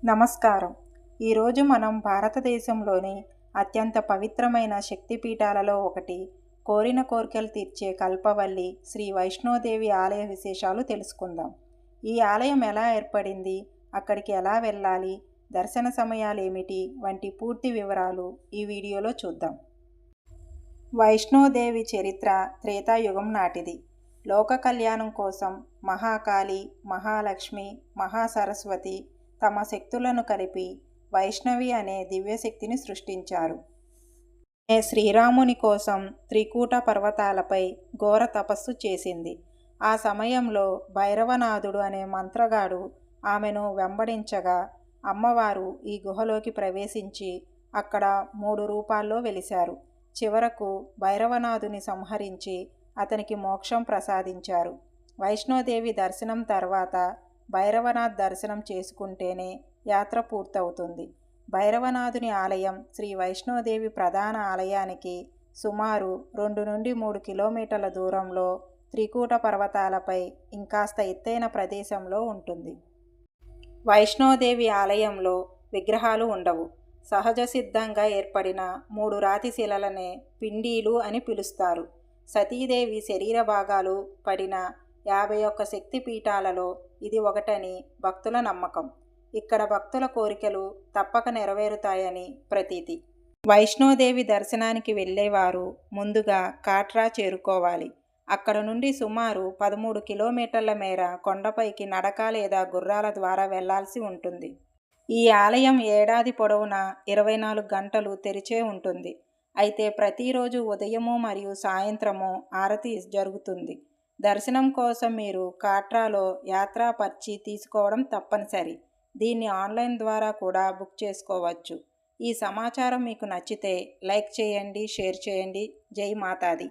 నమస్కారం. ఈరోజు మనం భారతదేశంలోని అత్యంత పవిత్రమైన శక్తిపీఠాలలో ఒకటి, కోరిన కోరికలు తీర్చే కల్పవల్లి శ్రీ వైష్ణోదేవి ఆలయ విశేషాలు తెలుసుకుందాం. ఈ ఆలయం ఎలా ఏర్పడింది, అక్కడికి ఎలా వెళ్ళాలి, దర్శన సమయాలు ఏమిటి వంటి పూర్తి వివరాలు ఈ వీడియోలో చూద్దాం. వైష్ణోదేవి చరిత్ర త్రేతాయుగం నాటిది. లోక కళ్యాణం కోసం మహాకాళి, మహాలక్ష్మి, మహాసరస్వతి తమ శక్తులను కలిపి వైష్ణవి అనే దివ్యశక్తిని సృష్టించారు. శ్రీరాముని కోసం త్రికూట పర్వతాలపై ఘోర తపస్సు చేసింది. ఆ సమయంలో భైరవనాథుడు అనే మంత్రగాడు ఆమెను వెంబడించగా అమ్మవారు ఈ గుహలోకి ప్రవేశించి అక్కడ 3 రూపాల్లో వెలిశారు. చివరకు భైరవనాథుని సంహరించి అతనికి మోక్షం ప్రసాదించారు. వైష్ణోదేవి దర్శనం తర్వాత భైరవనాథ్ దర్శనం చేసుకుంటేనే యాత్ర పూర్తవుతుంది. భైరవనాథుని ఆలయం శ్రీ వైష్ణోదేవి ప్రధాన ఆలయానికి సుమారు 2 నుండి 3 కిలోమీటర్ల దూరంలో త్రికూట పర్వతాలపై ఇంకాస్త ఎత్తైన ప్రదేశంలో ఉంటుంది. వైష్ణోదేవి ఆలయంలో విగ్రహాలు ఉండవు. సహజ సిద్ధంగా ఏర్పడిన 3 రాతి శిలలనే పిండీలు అని పిలుస్తారు. సతీదేవి శరీర భాగాలు పడిన 51 శక్తి పీఠాలలో ఇది ఒకటని భక్తుల నమ్మకం. ఇక్కడ భక్తుల కోరికలు తప్పక నెరవేరుతాయని ప్రతీతి. వైష్ణోదేవి దర్శనానికి వెళ్ళేవారు ముందుగా కాట్రా చేరుకోవాలి. అక్కడ నుండి సుమారు 13 కిలోమీటర్ల మేర కొండపైకి నడక లేదా గుర్రాల ద్వారా వెళ్లాల్సి ఉంటుంది. ఈ ఆలయం ఏడాది పొడవునా 24 గంటలు తెరిచే ఉంటుంది. అయితే ప్రతిరోజు ఉదయము మరియు సాయంత్రము ఆరతి జరుగుతుంది. దర్శనం కోసం మీరు కాట్రాలో యాత్రా పర్చి తీసుకోవడం తప్పనిసరి. దీన్ని ఆన్లైన్ ద్వారా కూడా బుక్ చేసుకోవచ్చు. ఈ సమాచారం మీకు నచ్చితే లైక్ చేయండి, షేర్ చేయండి. జై మాతాది.